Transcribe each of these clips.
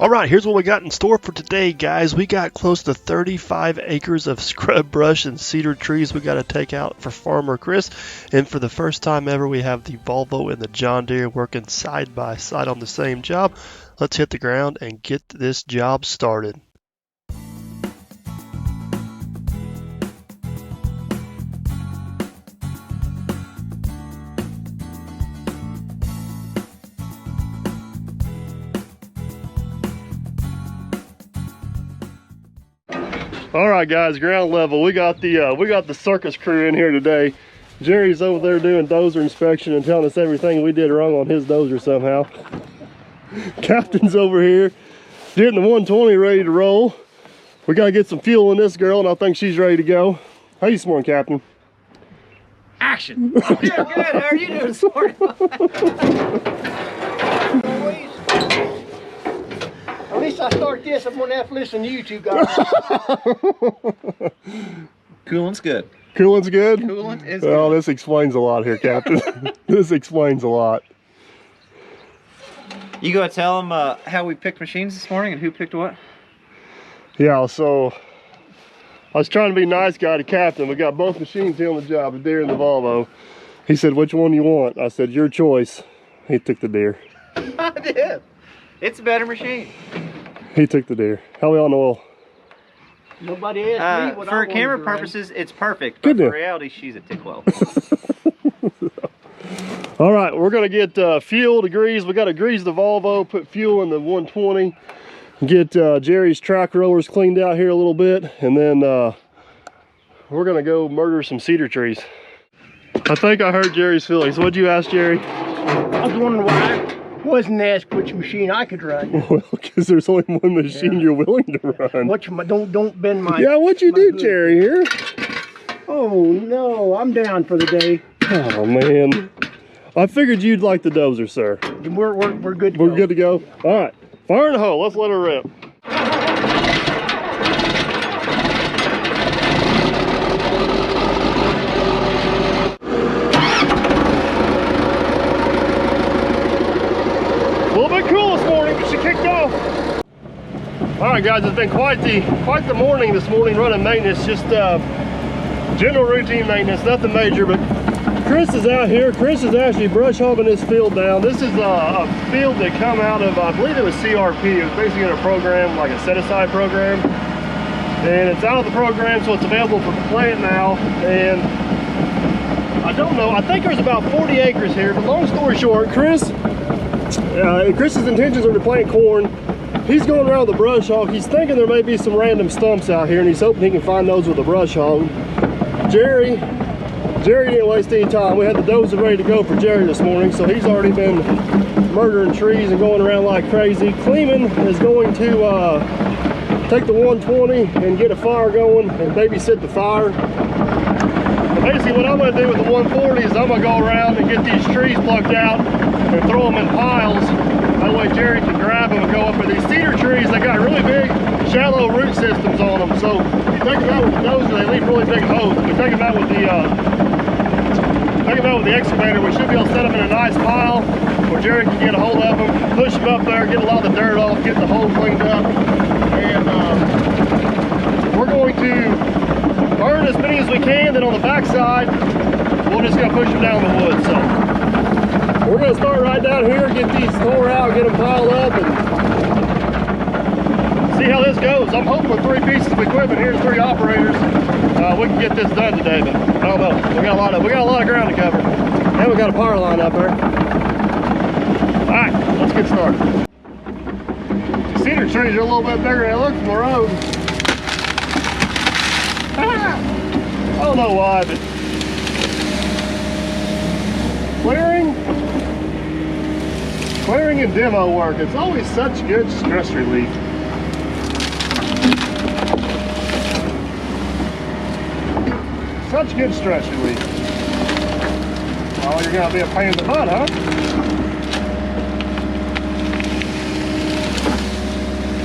All right, here's what we got in store for today, guys. We got close to 35 acres of scrub brush and cedar trees we got to take out for Farmer Chris. And for the first time ever, we have the Volvo and the John Deere working side by side on the same job. Let's hit the ground and get this job started. All right, guys, ground level. We got the circus crew in here today. Jerry's over there doing dozer inspection and telling us everything we did wrong on his dozer somehow. Captain's over here getting the 120 ready to roll. We got to get some fuel in this girl, and I think she's ready to go. How you this morning, Captain? Action! I'm doing good. How are you doing this morning? At least I start this, I'm gonna have to listen to you two guys. Coolant's good. Coolant's good? Coolant is well, good. This explains a lot here, Captain. This explains a lot. You go tell them how we picked machines this morning and who picked what? Yeah, so I was trying to be a nice guy to Captain. We got both machines here on the job, the Deere and the Volvo. He said, which one you want? I said, your choice. He took the Deere. I did. It's a better machine. He took the Deere. How we on oil? Nobody asked me what for I camera wanted to run. purposes, it's perfect. Good But deal. for reality, she's a tick low. All right, we're gonna get fuel to grease. We gotta grease the Volvo, put fuel in the 120, get Jerry's track rollers cleaned out here a little bit, and then we're gonna go murder some cedar trees. I think I heard Jerry's feelings. What'd you ask Jerry? I was wondering why I wasn't asked which machine I could run. Well, because there's only one machine you're willing to run. Don't bend my. Yeah, what'd you do, hood. Jerry, here? Oh no, I'm down for the day. Oh man, I figured you'd like the dozer, sir. We're good. We're good to go. All right, fire in the hole. Let's let her rip. A little bit cool this morning, but she kicked off. All right, guys, it's been quite the morning this morning running maintenance. Just general routine maintenance, nothing major, but Chris is out here. Chris is actually brush hogging this field down. This is a field that come out of, I believe it was CRP. It was basically in a program, like a set-aside program. And it's out of the program, so it's available for the plant now. And I don't know, I think there's about 40 acres here, but long story short, Chris's intentions are to plant corn. He's going around with a brush hog. He's thinking there may be some random stumps out here, and he's hoping he can find those with a brush hog. Jerry didn't waste any time. We had the dozer ready to go for Jerry this morning, so he's already been murdering trees and going around like crazy. Kleeman is going to take the 120 and get a fire going and babysit the fire. Basically, what I'm going to do with the 140 is I'm going to go around and get these trees plucked out and throw them in piles. That way Jerry can grab them and go up with these cedar trees. They got really big, shallow root systems on them. So you take them out with the dozer, they leave really big holes. If you take them out with the excavator, we should be able to set them in a nice pile where Jerry can get a hold of them, push them up there, get a lot of the dirt off, get the hole cleaned up, and we're going to burn as many as we can. Then on the back side, we're just going to push them down the woods. So we're going to start right down here, get these tore out, get them piled up, and see how this goes. I'm hoping with 3 pieces of equipment here, 3 operators, we can get this done today, but I don't know. We got a lot of ground to cover. And we got a power line up there. All right, let's get started. The cedar trees are a little bit bigger than they look from the road. I don't know why, but clearing and demo work, it's always such good stress relief. Such good stress relief. Oh, you're gonna be a pain in the butt, huh?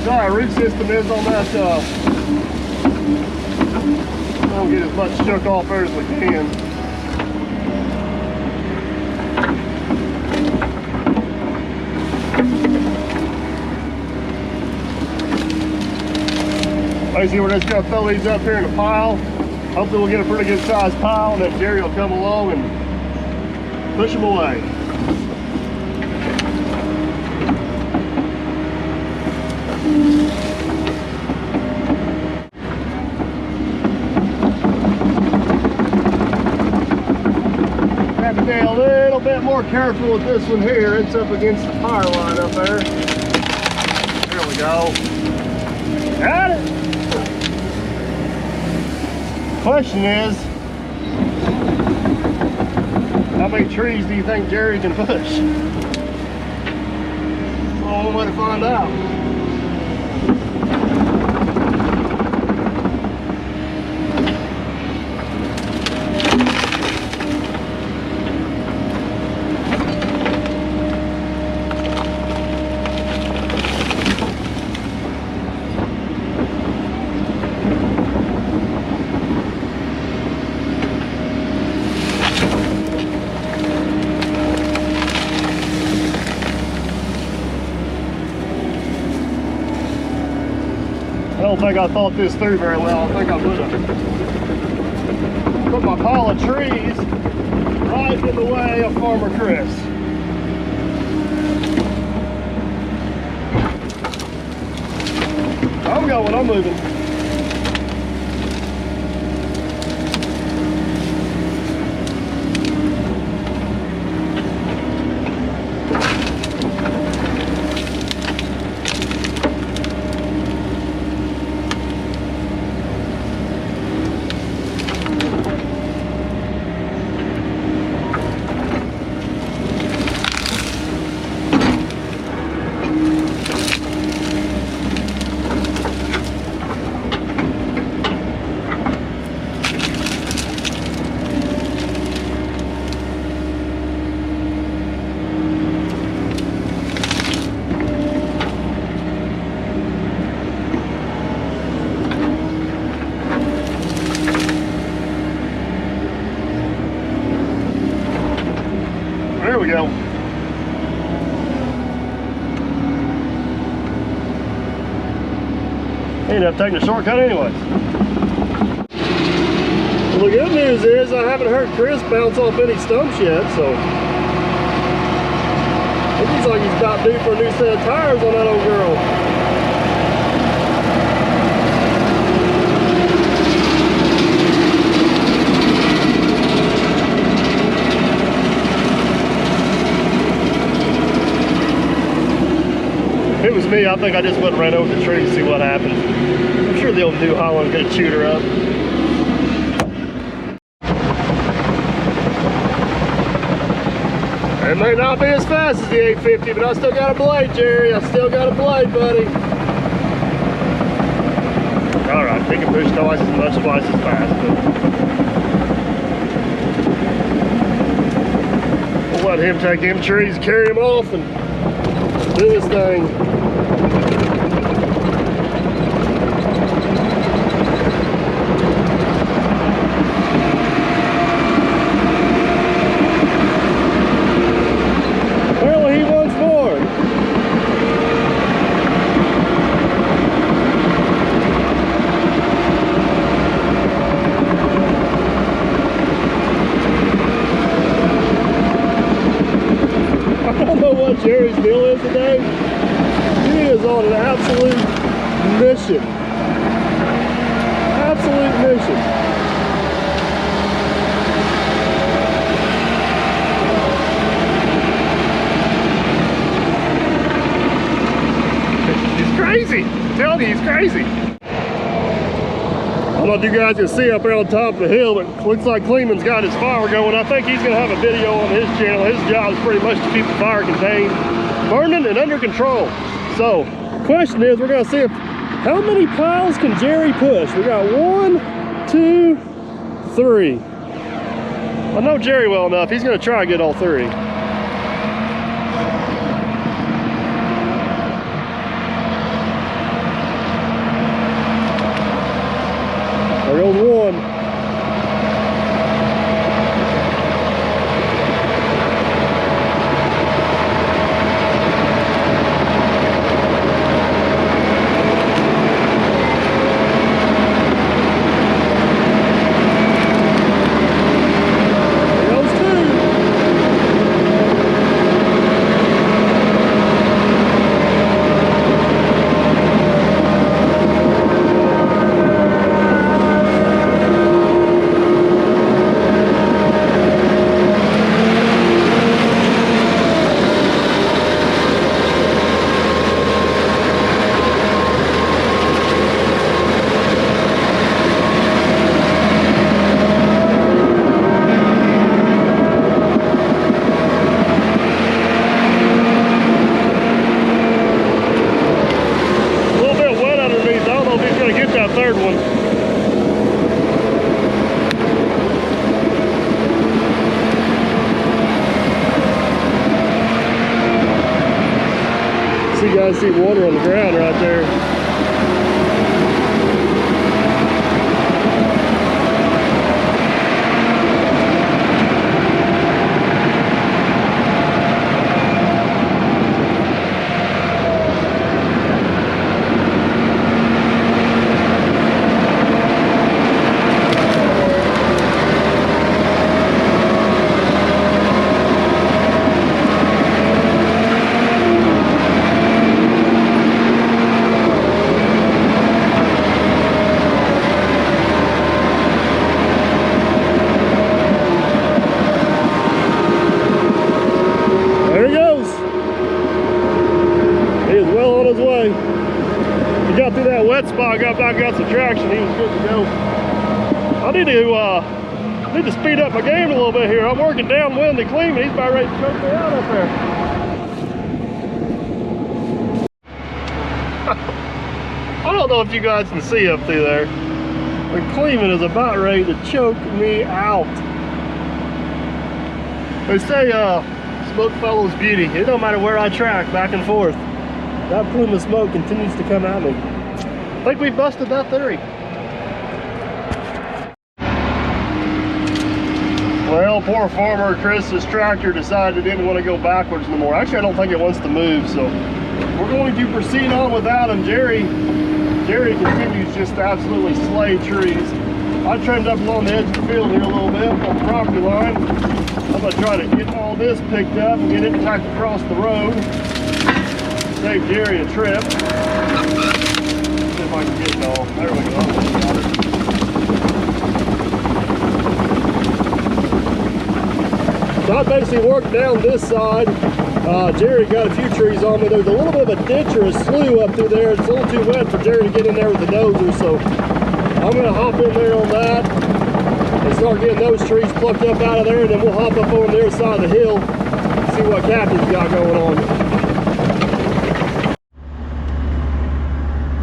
See how our root system is on that. We'll get as much shook off there as we can. Basically, we're just gonna throw these up here in a pile. Hopefully we'll get a pretty good sized pile, and then Jerry will come along and push them away. Have to be a little bit more careful with this one here. It's up against the power line up there. There we go. Got it. Question is, how many trees do you think Jerry can push? Well, one way to find out. I don't think I thought this through very well. I think I put my pile of trees right in the way of Farmer Chris. I'm going, I'm moving. There we go. Ended up taking a shortcut anyways. Well, the good news is I haven't heard Chris bounce off any stumps yet, so it looks like he's about due for a new set of tires on that old girl. If it was me, I think I just went right over the tree to see what happened. I'm sure the old New Holland could have chewed her up. It may not be as fast as the 850, but I still got a blade, Jerry. I still got a blade, buddy. All right, he can push twice as much, twice as fast. But we'll let him take them trees, carry them off, and do his thing. Apparently he wants more. I don't know what Jerry's deal is today. He is on an absolute mission. Absolute mission. He's crazy. I'm telling you, he's crazy. I don't know if you guys can see up there on top of the hill, but it looks like Kleeman's got his fire going. I think he's going to have a video on his channel. His job is pretty much to keep the fire contained, burning, and under control. So, question is, we're going to see how many piles can Jerry push? We got 1, 2, 3. I know Jerry well enough. He's going to try to get all 3. There goes 1. third one. See, you guys see water on the ground right there. Through that wet spot, got some traction. He was good to go. I need to speed up my game a little bit here. I'm working downwind to Cleveland. He's about ready to choke me out up there. I don't know if you guys can see up through there, but Cleveland is about ready to choke me out. They say smoke follows beauty. It don't matter where I track, back and forth. That plume of smoke continues to come at me. I think we busted that theory. Well, poor farmer Chris's tractor decided it didn't want to go backwards anymore. Actually, I don't think it wants to move, so we're going to proceed on without him. Jerry continues just to absolutely slay trees. I trimmed up along the edge of the field here a little bit on the property line. I'm going to try to get all this picked up and get it tacked across the road. Save Jerry a trip. See if I can get it all. There we go. Got it. So I basically worked down this side. Jerry got a few trees on me. There's a little bit of a ditch or a slough up through there. It's a little too wet for Jerry to get in there with the dozer, so I'm going to hop in there on that and start getting those trees plucked up out of there, and then we'll hop up on the other side of the hill, see what Captain's got going on.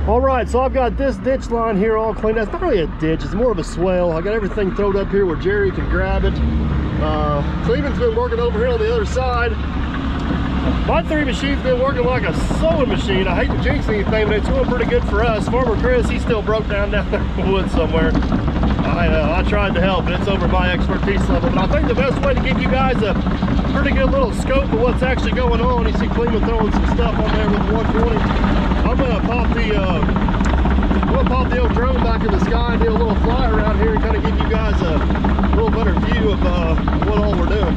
Alright, so I've got this ditch line here all cleaned. That's not really a ditch, it's more of a swale. I got everything thrown up here where Jerry can grab it. Cleveland's been working over here on the other side. My 3 machine's been working like a sewing machine. I hate to jinx anything, but it's going pretty good for us. Farmer Chris, he still broke down there in the woods somewhere. I tried to help, but it's over my expertise level. But I think the best way to give you guys a pretty good little scope of what's actually going on, you see Cleveland throwing some stuff on there with the 120. I'm gonna pop the old drone back in the sky and do a little fly around here and kind of give you guys a little better view of what all we're doing.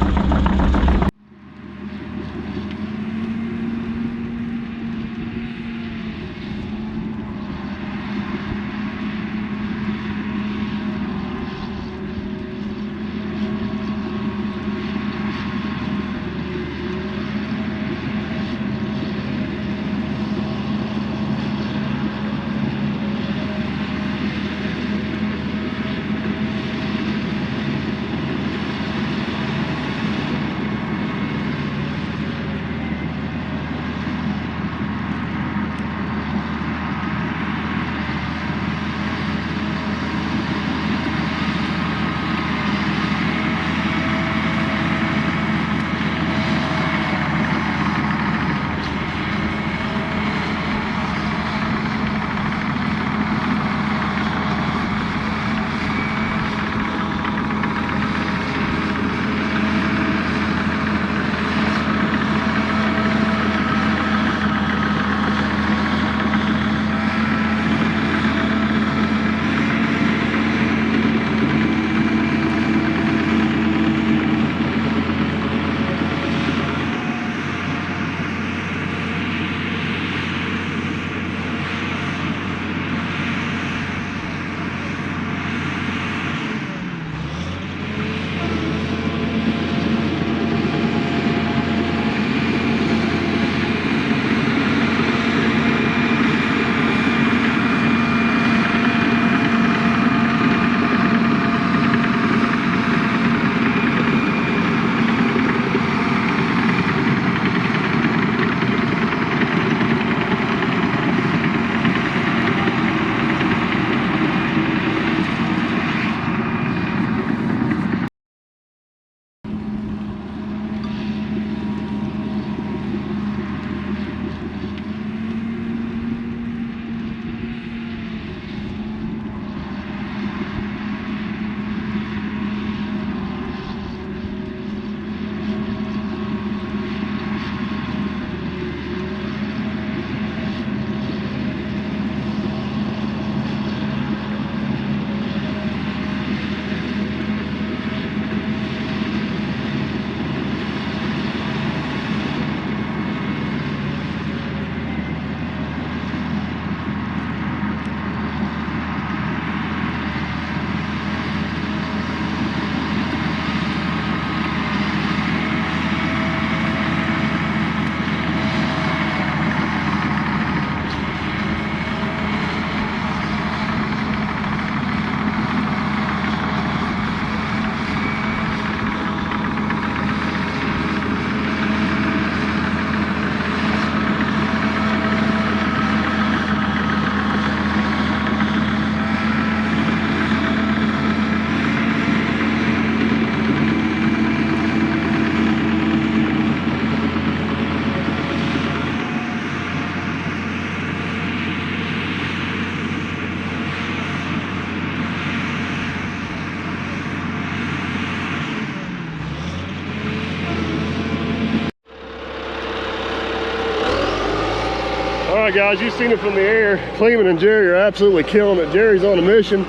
right, guys, you've seen it from the air. Cleveland and Jerry are absolutely killing it. Jerry's on a mission.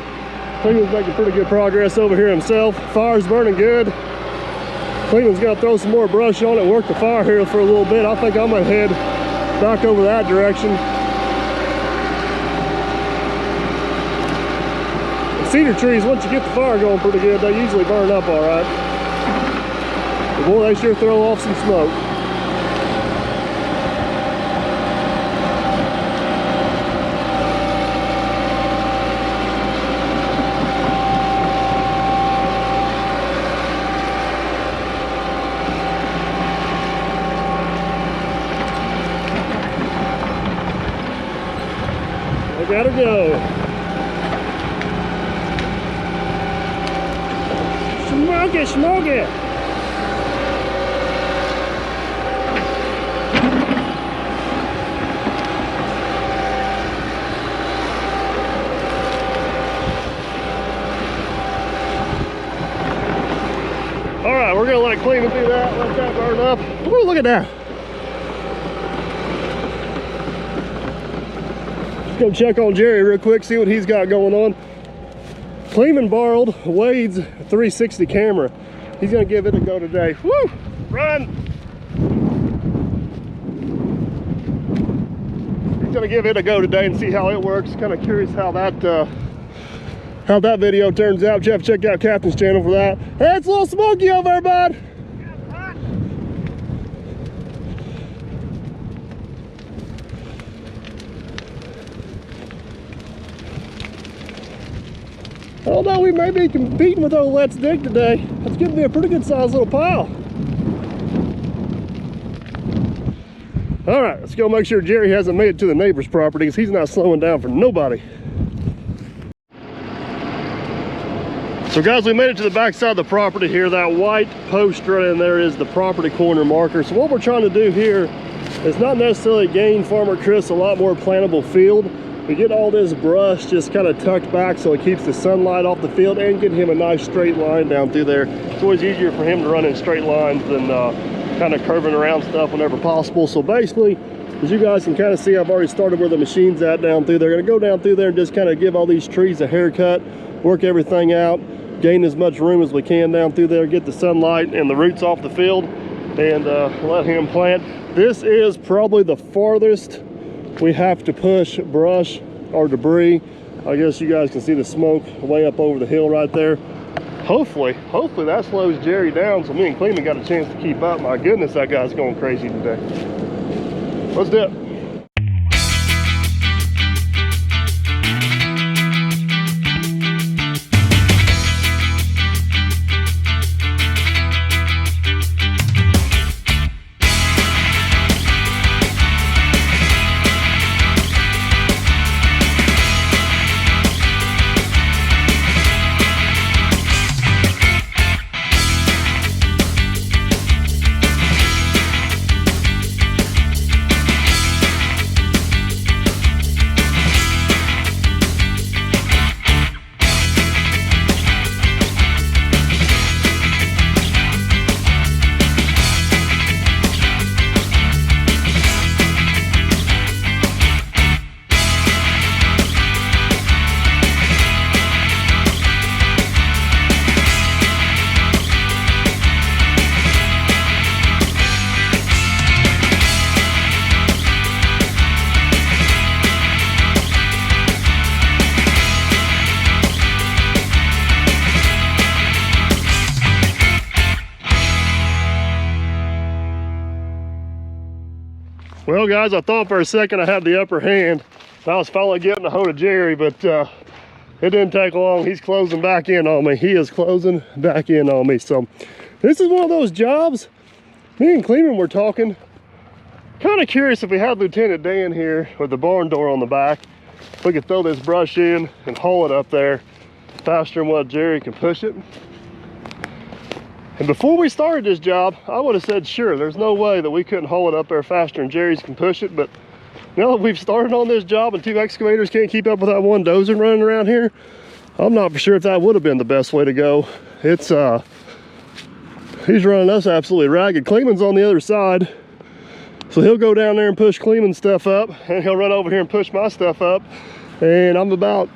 Cleveland's making pretty good progress over here himself. Fire's burning good. Cleveland's got to throw some more brush on it, work the fire here for a little bit. I think I'm going to head back over that direction. The cedar trees, once you get the fire going pretty good, they usually burn up all right. But boy, they sure throw off some smoke. Gotta go. Smoke it, smoke it. All right, we're gonna let Cleveland do that, let that burn up. Ooh, look at that. Go check on Jerry real quick, see what he's got going on. Cleveland borrowed Wade's 360 camera. He's gonna give it a go today. Woo! Run! He's gonna give it a go today and see how it works. Kind of curious how that video turns out. Jeff, check out Captain's channel for that. Hey, it's a little smoky over there, bud. I don't know, we may be competing with old Let's Dig today. That's gonna be a pretty good sized little pile. All right, let's go make sure Jerry hasn't made it to the neighbor's property because he's not slowing down for nobody. So guys, we made it to the back side of the property here. That white post right in there is the property corner marker. So what we're trying to do here is not necessarily gain Farmer Chris a lot more plantable field. We get all this brush just kind of tucked back so it keeps the sunlight off the field and get him a nice straight line down through there. It's always easier for him to run in straight lines than kind of curving around stuff whenever possible. So basically, as you guys can kind of see, I've already started where the machine's at down through there. Gonna go down through there and just kind of give all these trees a haircut, work everything out, gain as much room as we can down through there, get the sunlight and the roots off the field, and let him plant. This is probably the farthest we have to push brush or debris. I guess you guys can see the smoke way up over the hill right there. Hopefully that slows Jerry down so me and Cleveland got a chance to keep up. My goodness, that guy's going crazy today. Let's do it. Well guys, I thought for a second I had the upper hand. I was finally getting a hold of Jerry, but it didn't take long. He's closing back in on me. He is closing back in on me. So this is one of those jobs. Me and Cleveland were talking. Kind of curious if we had Lieutenant Dan here with the barn door on the back, we could throw this brush in and haul it up there faster than what Jerry can push it. And before we started this job, I would have said, sure, there's no way that we couldn't haul it up there faster than Jerry's can push it. But now that we've started on this job and two excavators can't keep up with that one dozer running around here, I'm not for sure if that would have been the best way to go. It's, he's running us absolutely ragged. Cleveland's on the other side. So he'll go down there and push Kleeman's stuff up, and he'll run over here and push my stuff up. And I'm about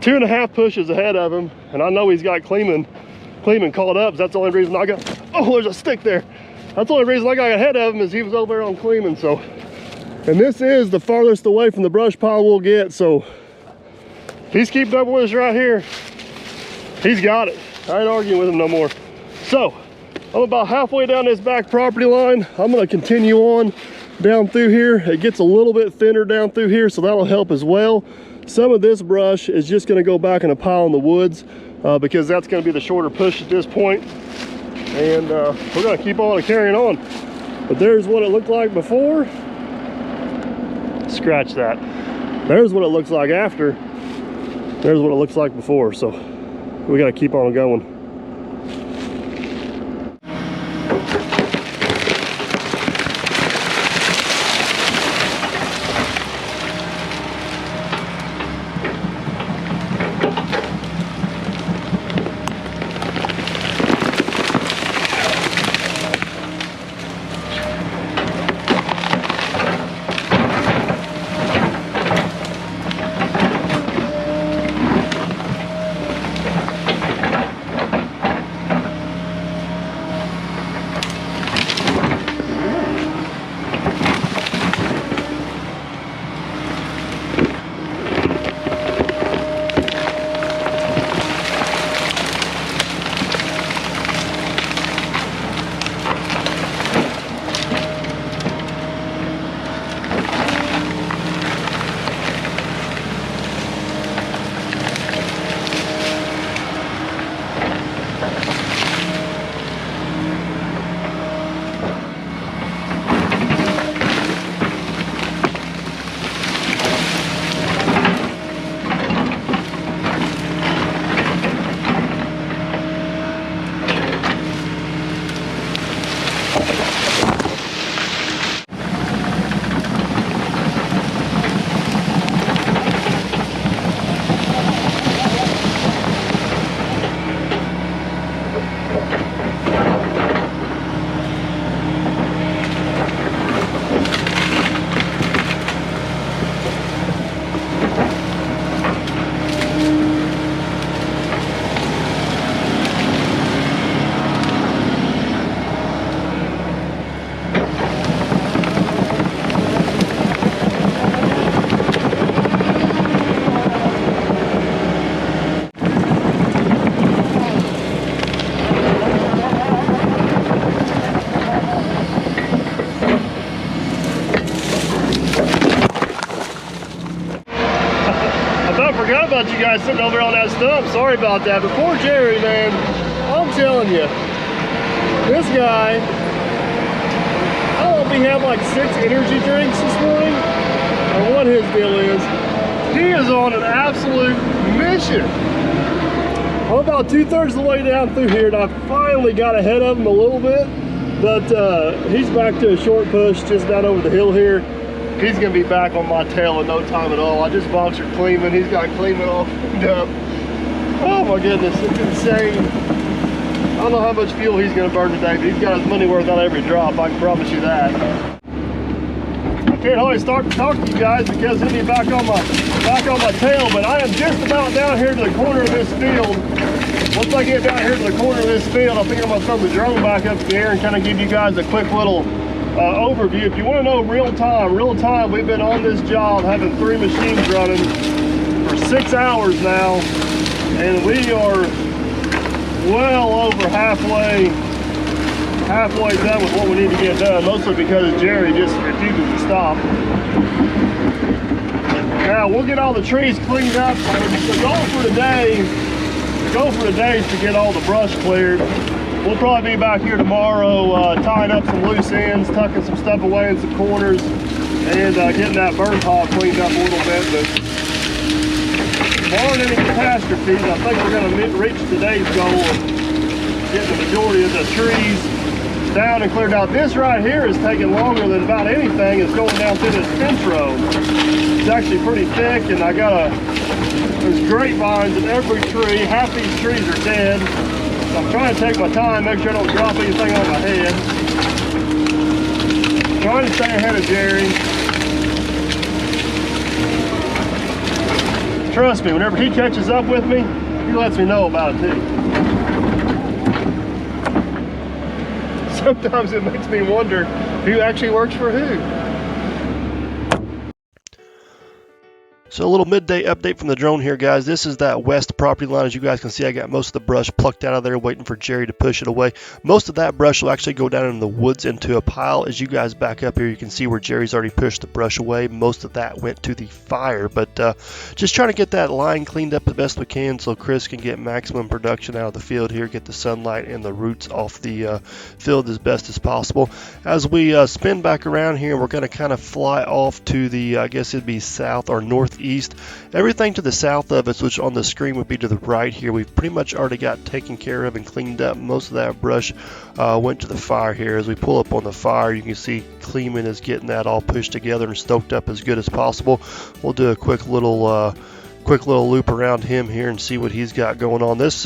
2.5 pushes ahead of him, and I know he's got Kleeman caught up. That's the only reason I got, oh, there's a stick there. That's the only reason I got ahead of him, is he was over there on Kleeman. So, and this is the farthest away from the brush pile we'll get. So if he's keeping up with us right here, he's got it. I ain't arguing with him no more. So I'm about halfway down this back property line. I'm gonna continue on down through here. It gets a little bit thinner down through here, so that'll help as well. Some of this brush is just gonna go back in a pile in the woods because that's gonna be the shorter push at this point. And we're gonna keep on carrying on. But there's what it looked like before. Scratch that. There's what it looks like after. There's what it looks like before. So we gotta keep on going. Forgot about you guys sitting over on that stump. Sorry about that. But poor Jerry, man, I'm telling you, this guy, I don't know if he had like 6 energy drinks this morning, or what his deal is. He is on an absolute mission. I'm about 2/3 of the way down through here, and I finally got ahead of him a little bit, but he's back to a short push just down over the hill here. He's gonna be back on my tail in no time at all. I just boxered Kleeman. He's got Kleeman all cleaned up. Oh my goodness, it's insane. I don't know how much fuel he's gonna burn today, but he's got his money worth out every drop, I can promise you that. I can't hardly start to talk to you guys because he'll be back on my tail, but I am just about down here to the corner of this field. Once I get down here to the corner of this field, I think I'm gonna throw the drone back up in the air and kind of give you guys a quick little overview. If you want to know real time, we've been on this job having 3 machines running for 6 hours now, and we are well over halfway done with what we need to get done, mostly because Jerry just refuses to stop. Now we'll get all the trees cleaned up. The goal for today is to get all the brush cleared. We'll probably be back here tomorrow tying up some loose ends, tucking some stuff away in some corners, and getting that burn pile cleaned up a little bit. But barring any catastrophes, I think we're going to reach today's goal of getting the majority of the trees down and cleared out. This right here is taking longer than about anything. It's going down through this fence row. It's actually pretty thick, and there's grapevines in every tree. Half these trees are dead. I'm trying to take my time, make sure I don't drop anything on my head. Trying to stay ahead of Jerry. Trust me, whenever he catches up with me, he lets me know about it too. Sometimes it makes me wonder who actually works for who. So a little midday update from the drone here, guys. This is that west property line. As you guys can see, I got most of the brush plucked out of there, waiting for Jerry to push it away. Most of that brush will actually go down in the woods into a pile. As you guys back up here, you can see where Jerry's already pushed the brush away. Most of that went to the fire, but just trying to get that line cleaned up the best we can so Chris can get maximum production out of the field here, get the sunlight and the roots off the field as best as possible. As we spin back around here, we're going to kind of fly off to the, I guess it'd be south or northeast. Everything to the south of us, which on the screen would be to the right here, we've pretty much already got taken care of and cleaned up. Most of that brush went to the fire here. As we pull up on the fire, you can see Kleeman is getting that all pushed together and stoked up as good as possible. We'll do a quick little loop around him here and see what he's got going on. This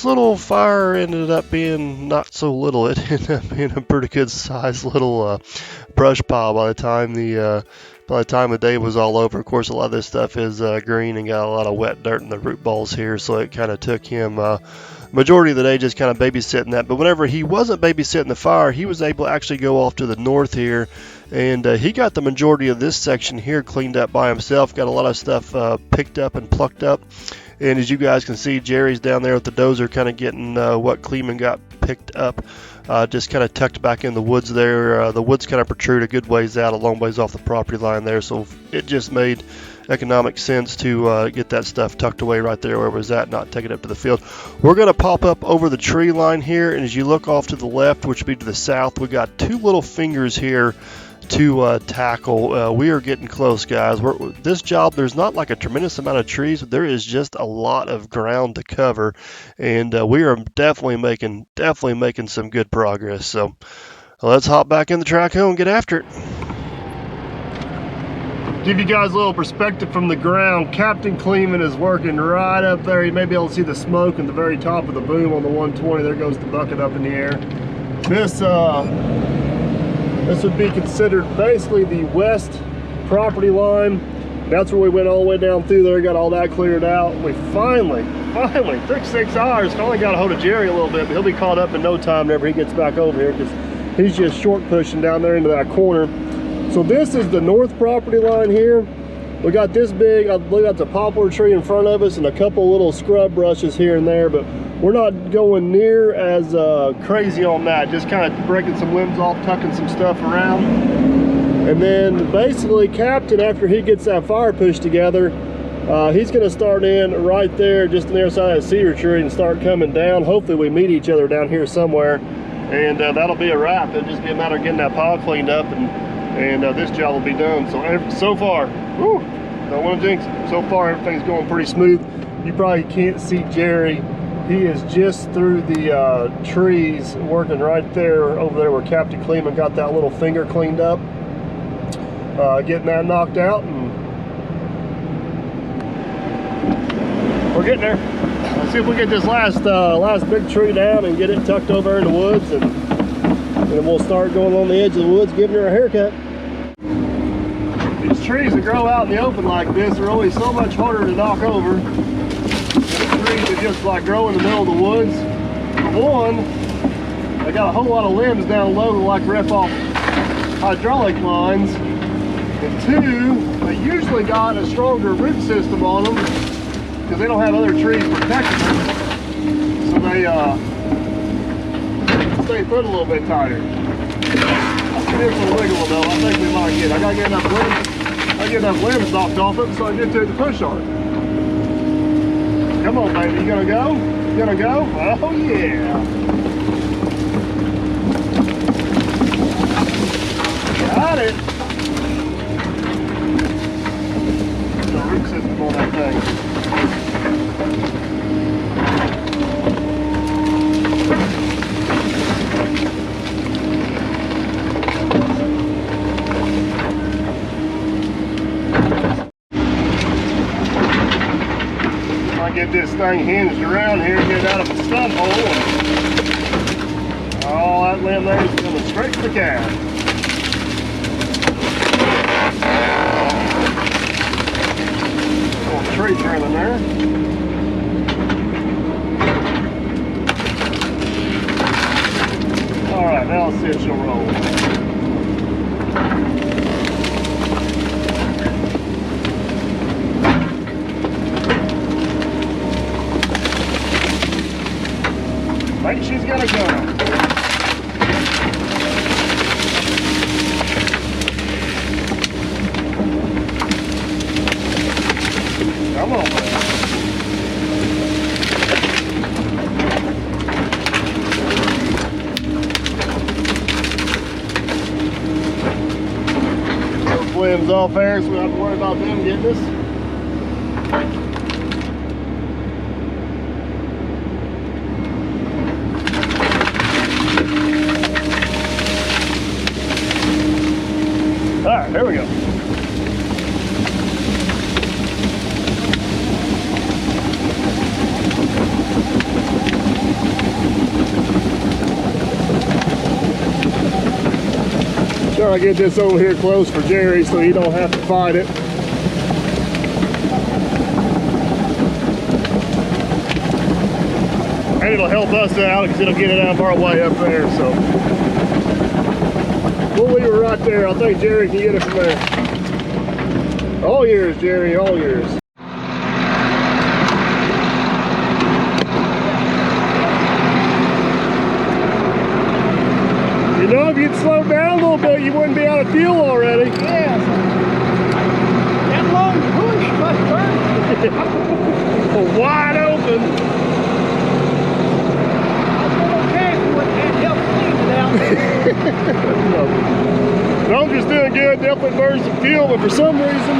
little fire ended up being not so little. It ended up being a pretty good sized little brush pile by the time the day was all over. Of course, a lot of this stuff is green and got a lot of wet dirt in the root balls here, so it kind of took him majority of the day just kind of babysitting that. But whenever he wasn't babysitting the fire, he was able to actually go off to the north here, and he got the majority of this section here cleaned up by himself. Got a lot of stuff picked up and plucked up. And as you guys can see, Jerry's down there with the dozer kind of getting what Kleeman got picked up, just kind of tucked back in the woods there. The woods kind of protrude a good ways out, a long ways off the property line there, so it just made economic sense to get that stuff tucked away right there where it was at, not take it up to the field. We're going to pop up over the tree line here, and as you look off to the left, which would be to the south, we got two little fingers here to tackle. We are getting close, guys. This job, there's not like a tremendous amount of trees, but there is just a lot of ground to cover, and we are definitely making some good progress. So let's hop back in the track home and get after it. Give you guys a little perspective from the ground. Captain Kleeman is working right up there. You may be able to see the smoke at the very top of the boom on the 120. There goes the bucket up in the air. This would be considered basically the west property line. That's where we went all the way down through there, got all that cleared out. We finally, took 6 hours, finally got a hold of Jerry a little bit, but he'll be caught up in no time whenever he gets back over here, because he's just short pushing down there into that corner. So this is the north property line here. We got this big, I believe that's a poplar tree in front of us, and a couple little scrub brushes here and there, but we're not going near as crazy on that, just kind of breaking some limbs off, tucking some stuff around. And then basically Captain, after he gets that fire pushed together, he's going to start in right there, just on the other side of the cedar tree, and start coming down. Hopefully we meet each other down here somewhere, and that'll be a wrap. It'll just be a matter of getting that pile cleaned up, and this job will be done. So far, whew, don't want to jinx it. So far everything's going pretty smooth. You probably can't see Jerry. He is just through the trees, working right there, over there where Captain Kleeman got that little finger cleaned up, getting that knocked out, and we're getting there. Let's see if we get this last big tree down and get it tucked over in the woods, and then we'll start going on the edge of the woods, giving her a haircut. These trees that grow out in the open like this are always so much harder to knock over. Trees that just like grow in the middle of the woods. For one, they got a whole lot of limbs down low that like rip off hydraulic lines. And two, they usually got a stronger root system on them because they don't have other trees protecting them. So they stay put a little bit tighter. Here's some wiggle though. I think we might get. I gotta get enough limbs knocked off it so I get to the push on it. Come on, baby, you gonna go? You gonna go? Oh, yeah. Got it. The root system on that thing. Get this thing hinged around here, get it out of the stump hole, and all that limb there is coming straight to the cab. limbs off there, so we don't have to worry about them getting us. All right, there we go. Try to get this over here close for Jerry so he don't have to fight it. And it'll help us out because it'll get it out of our way up there, so. We'll leave it right there. I think Jerry can get it from there. All yours, Jerry, all yours. You know, if you'd slow down a little bit, you wouldn't be out of fuel already. Yeah. That long push must burn. Wide open. Okay, but that helps clean it out. I'm just doing good. Definitely burns some fuel, but for some reason,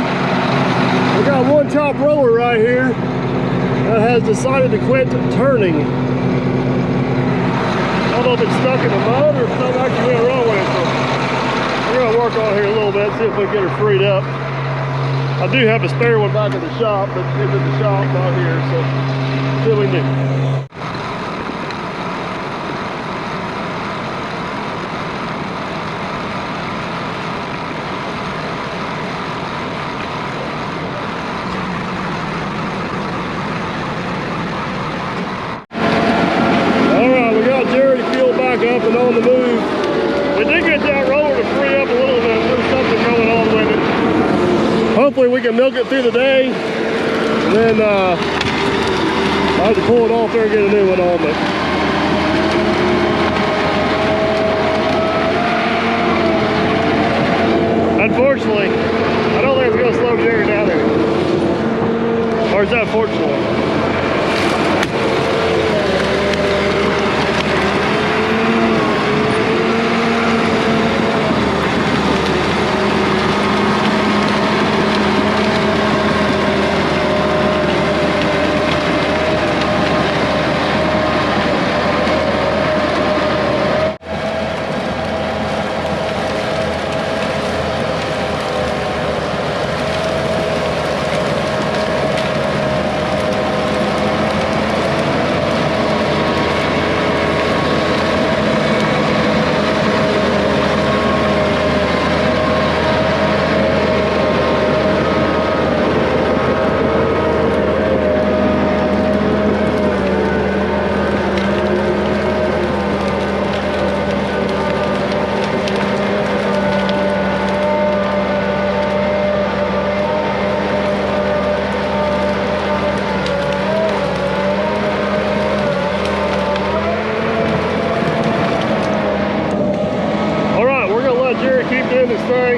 we got one top roller right here that has decided to quit turning. I don't know if it's stuck in the mud or if something actually went wrong with it. So we're going to work on here a little bit, see if we can get her freed up. I do have a spare one back at the shop, but it's at the shop, not here, so see what we can do. Up and on the move. We did get that roller to free up a little bit. There's something going on with it. Hopefully we can milk it through the day. And then I'll have to pull it off there and get a new one on. But unfortunately, I don't think it's going to slow Jerry down there. Or is that fortunately?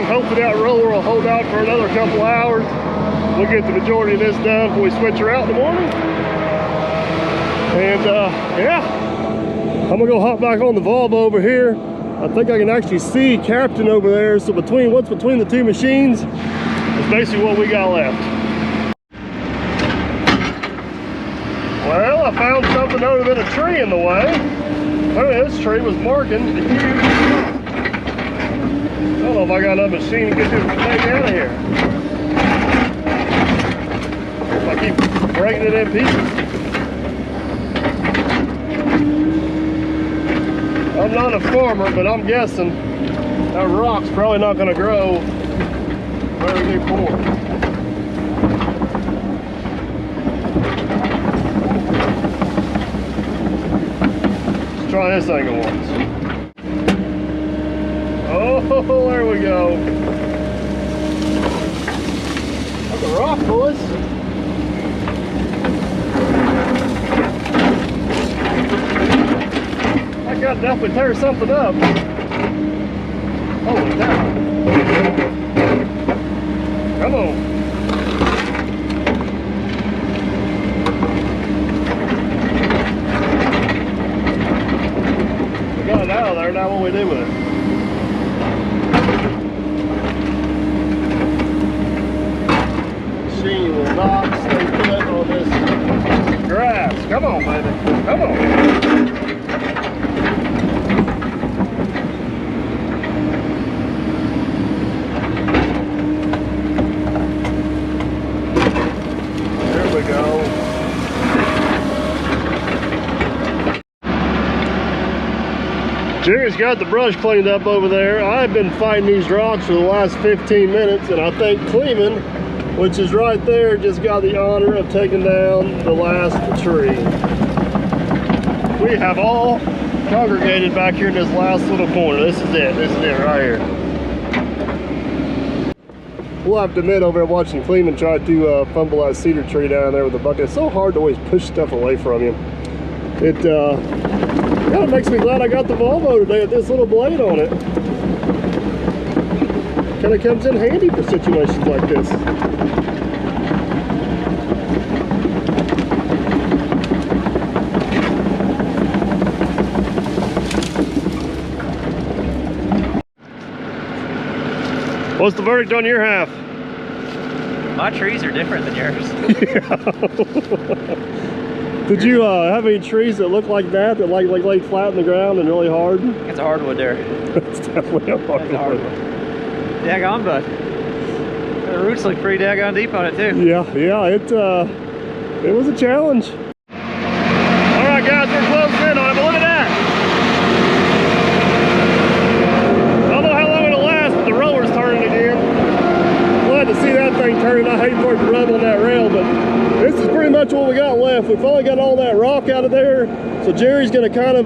Hopefully that roller will hold out for another couple hours. We'll get the majority of this done before we switch her out in the morning. And yeah, I'm gonna go hop back on the Volvo over here. I think I can actually see Captain over there. So what's between the two machines is basically what we got left. Well, I found something other than a tree in the way. Oh, this tree was marking the huge. I don't know if I got enough machine to get this thing out of here. If I keep breaking it in pieces. I'm not a farmer, but I'm guessing that rock's probably not going to grow where we do corn. Let's try this thing at once. Oh, there we go. That's a rock, boys. That got definitely tear something up. Holy cow. Come on. We got it out of there, now what do we do with it? Come on, baby. Come on. There we go. Jerry's got the brush cleaned up over there. I've been fighting these rocks for the last 15 minutes, and I think Cleveland, which is right there, just got the honor of taking down the last tree. We have all congregated back here in this last little corner. This is it right here. We'll have to admit, over there watching Cleveland try to fumble that cedar tree down there with a bucket. It's so hard to always push stuff away from you. It kind of makes me glad I got the Volvo today with this little blade on it. Kind of comes in handy for situations like this. What's the verdict on your half? My trees are different than yours. Yeah. Did you have any trees that look like that like laid flat in the ground and really hard? It's a hardwood there. It's definitely a hardwood. Daggone, bud. The roots look pretty daggone deep on it too. Yeah, it was a challenge. All right, guys, we're closing in on it, but look at that. I don't know how long it'll last, but the roller's turning again. Glad to see that thing turning. I hate for it to rub on that rail, but this is pretty much what we got left. We finally got all that rock out of there, so Jerry's gonna kind of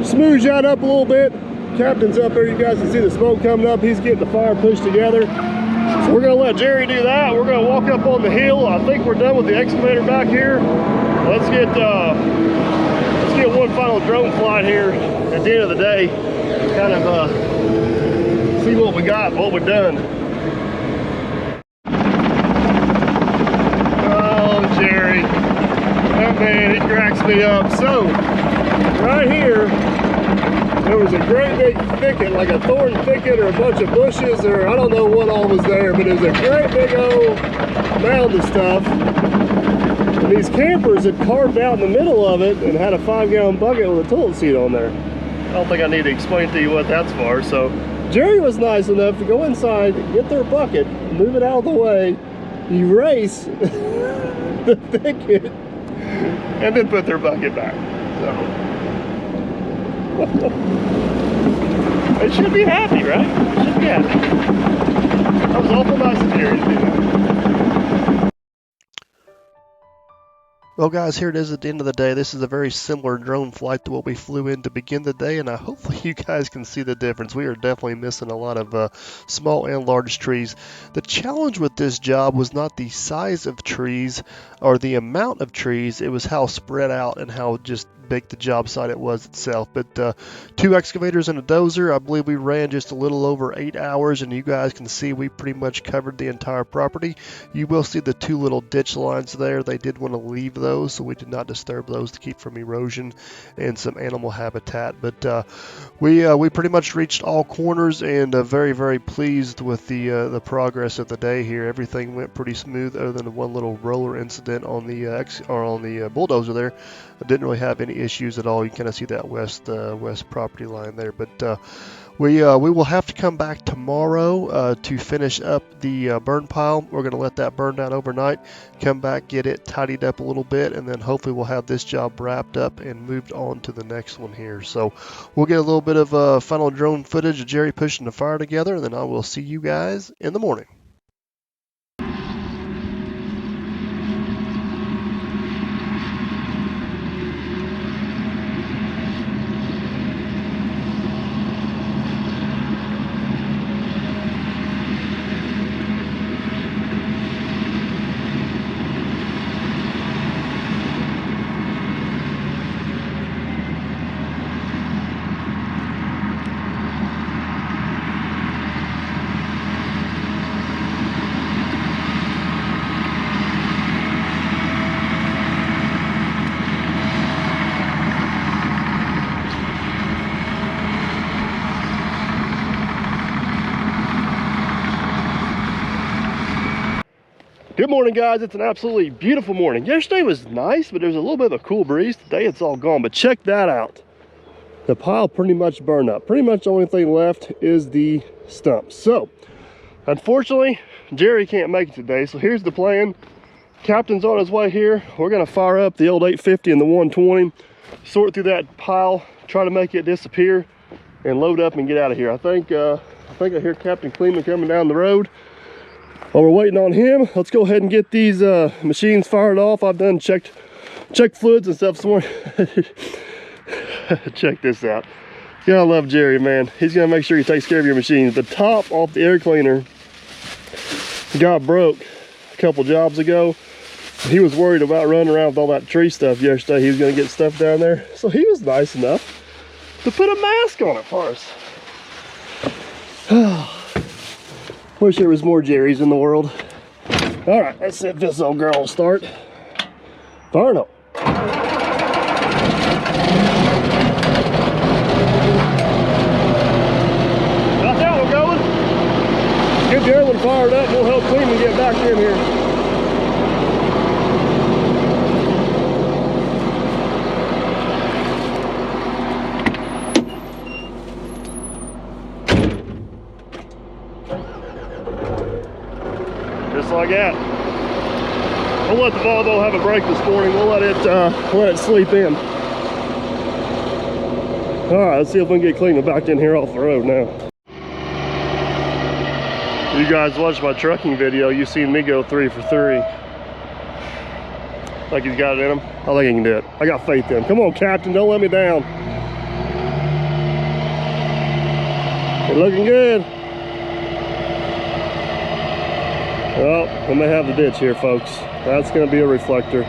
smooth that up a little bit. Captain's up there, you guys can see the smoke coming up. He's getting the fire pushed together. So we're gonna let Jerry do that. We're gonna walk up on the hill. I think we're done with the excavator back here. Let's get one final drone flight here at the end of the day. Kind of see what we got, what we've done. Jerry, oh man, he cracks me up. So, right here, there was a great big thicket, like a thorn thicket or a bunch of bushes, or I don't know what all was there, but it was a great big old mound of stuff. And these campers had carved out in the middle of it and had a 5-gallon bucket with a toilet seat on there. I don't think I need to explain to you what that's for. So, Jerry was nice enough to go inside, get their bucket, move it out of the way, erase the thicket, and then put their bucket back. So they should be happy, right? They should be happy. That was awful nice of Jerry to do that. Well guys, here it is at the end of the day. This is a very similar drone flight to what we flew in to begin the day, and hopefully you guys can see the difference. We are definitely missing a lot of small and large trees. The challenge with this job was not the size of trees or the amount of trees, it was how spread out and how just big the job site it was itself. But 2 excavators and a dozer, I believe we ran just a little over 8 hours, and you guys can see we pretty much covered the entire property. You will see the 2 little ditch lines there. They did want to leave those, so we did not disturb those to keep from erosion and some animal habitat. But we pretty much reached all corners, and very, very pleased with the progress of the day here. Everything went pretty smooth other than one little roller incident on the bulldozer there. I didn't really have any issues at all. You kind of see that west property line there. But we will have to come back tomorrow to finish up the burn pile. We're going to let that burn down overnight, come back, get it tidied up a little bit, and then hopefully we'll have this job wrapped up and moved on to the next one here. So we'll get a little bit of final drone footage of Jerry pushing the fire together, and then I will see you guys in the morning. Good morning, guys. It's an absolutely beautiful morning. Yesterday was nice, but there's a little bit of a cool breeze. Today it's all gone, but check that out. The pile pretty much burned up. Pretty much the only thing left is the stump. So, unfortunately, Jerry can't make it today, so here's the plan. Captain's on his way here. We're gonna fire up the old 850 and the 120, sort through that pile, try to make it disappear, and load up and get out of here. I think I hear Captain Kleeman coming down the road. While we're waiting on him, let's go ahead and get these machines fired off. I've done checked fluids and stuff this morning. Check this out. You gotta love Jerry, man. He's gonna make sure he takes care of your machines. The top off the air cleaner got broke a couple jobs ago. He was worried about running around with all that tree stuff yesterday. He was gonna get stuff down there. So he was nice enough to put a mask on it for us. Wish there was more Jerrys in the world. All right, let's see if this old girl will start. Darn it. Got that one going. Get the other one fired up. We'll help clean and get back in here. Just like that. We'll let the Volvo have a break this morning. We'll let it sleep in. All right, let's see if we can get clean and back in here off the road now. You guys watched my trucking video. You've seen me go 3 for 3. Like he's got it in him. I think he can do it. I got faith in him. Come on, Captain, don't let me down. You're looking good. Well, we may have the ditch here, folks. That's going to be a reflector.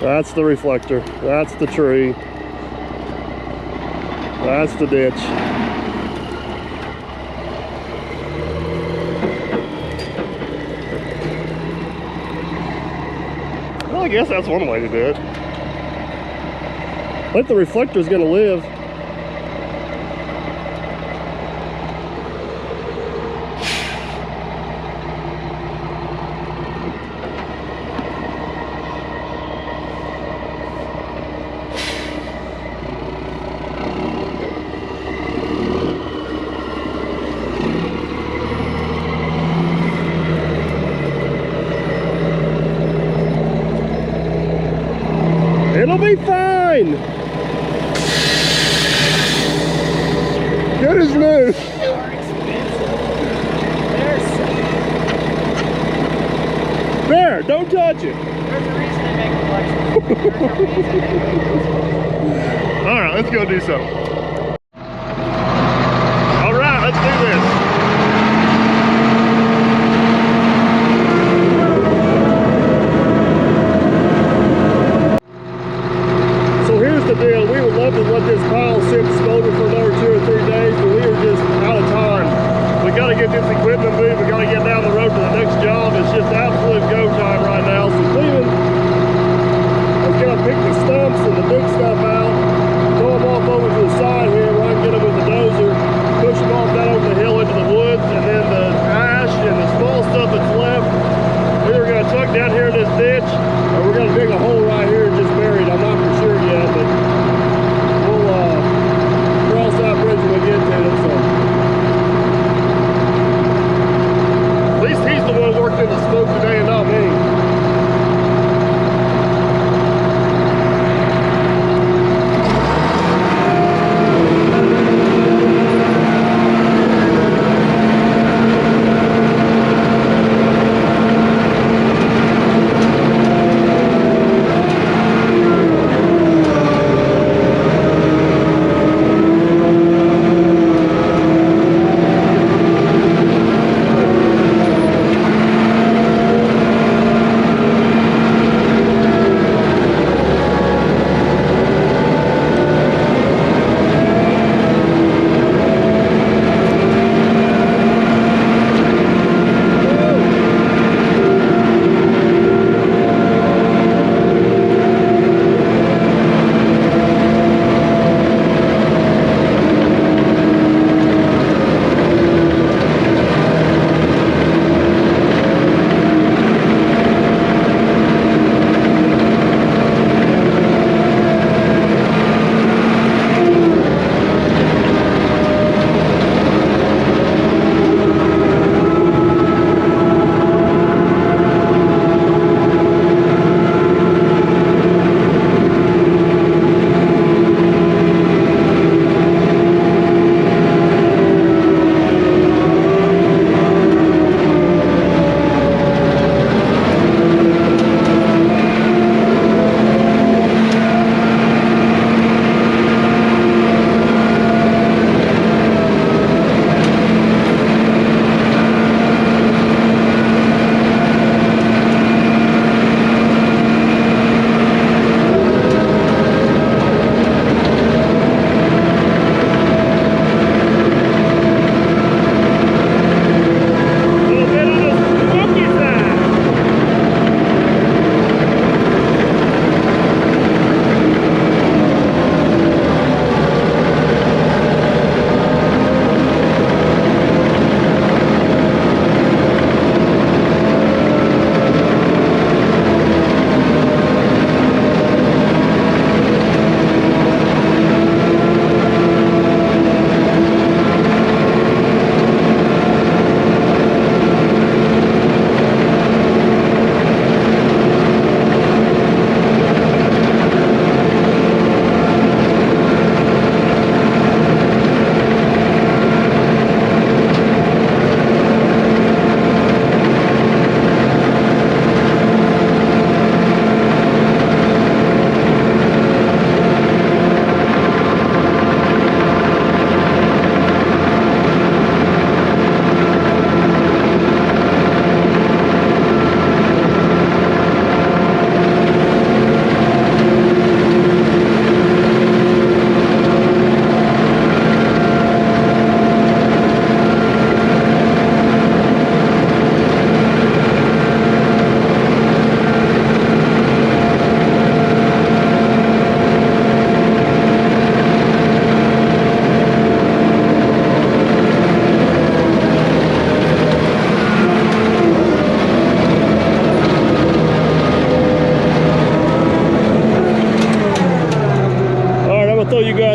That's the reflector. That's the tree. That's the ditch. Well, I guess that's one way to do it. I think the reflector's going to live. It'll be fine. Good as new. There, don't touch it. There's a reason they make collections. All right, let's go do something. All right, let's do this. The deal. We would love to let this pile sit and smolder for another 2 or 3 days, but we are just out of time. We got to get this equipment moved. We got to get down the road to the next job. It's just absolute go time right now. So Cleveland is going to pick the stumps and the big stuff out, throw them off over to the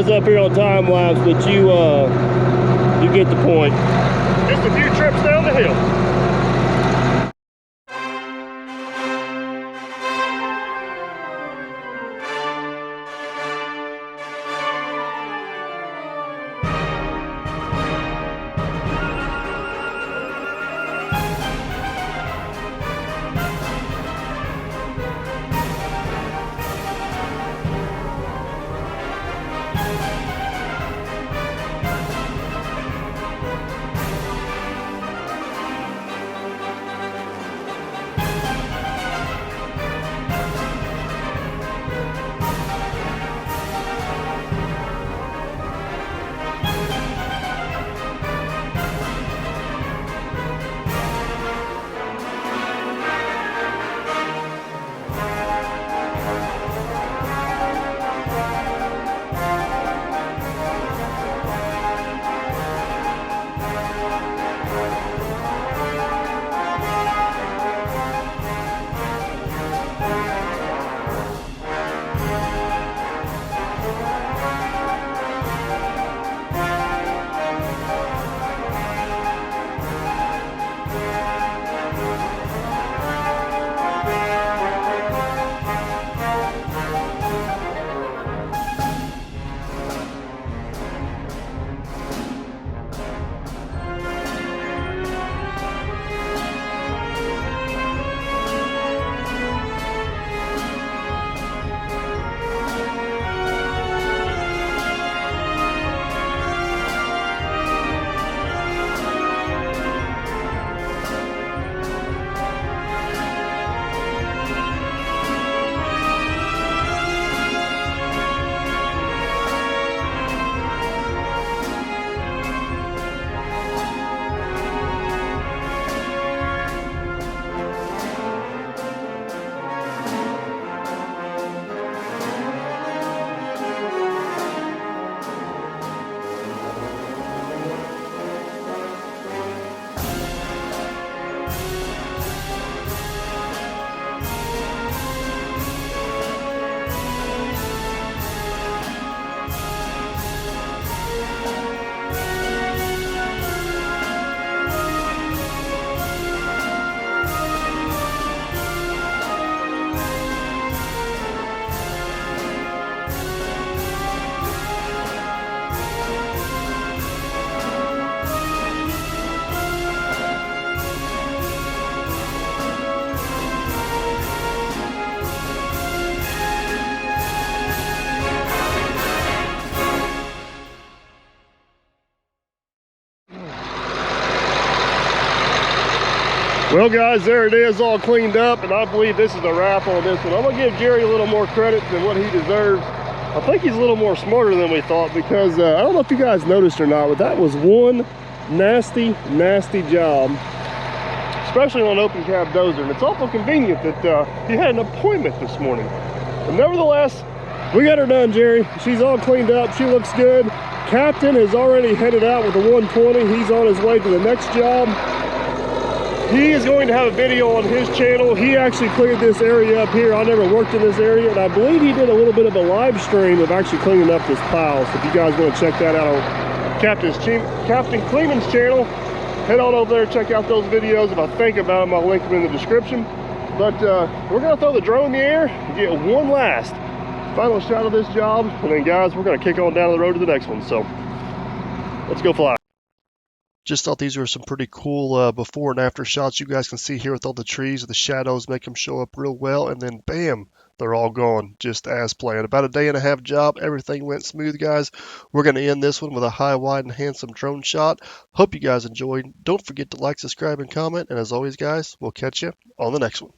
guys up here on time lapse, but you get the point. Just a few trips down the hill. Well guys, there it is, all cleaned up, and I believe this is a wrap on this one. I'm gonna give Jerry a little more credit than what he deserves. I think he's a little more smarter than we thought, because I don't know if you guys noticed or not, but that was one nasty job, especially on an open cab dozer. And it's awful convenient that he had an appointment this morning. But nevertheless, we got her done, Jerry. She's all cleaned up, she looks good. Captain has already headed out with the 120. He's on his way to the next job. He is going to have a video on his channel. He actually cleared this area up here. I never worked in this area, and I believe he did a little bit of a live stream of actually cleaning up this pile. So if you guys want to check that out on Captain Cleaning's channel, head on over there, check out those videos. If I think about them, I'll link them in the description. But we're gonna throw the drone in the air and get one last final shot of this job, and then guys, we're gonna kick on down the road to the next one. So let's go fly. Just thought these were some pretty cool before and after shots. You guys can see here with all the trees, the shadows make them show up real well, and then bam, they're all gone just as planned. About a day and a half job. Everything went smooth, guys. We're going to end this one with a high, wide, and handsome drone shot. Hope you guys enjoyed. Don't forget to like, subscribe, and comment. And as always, guys, we'll catch you on the next one.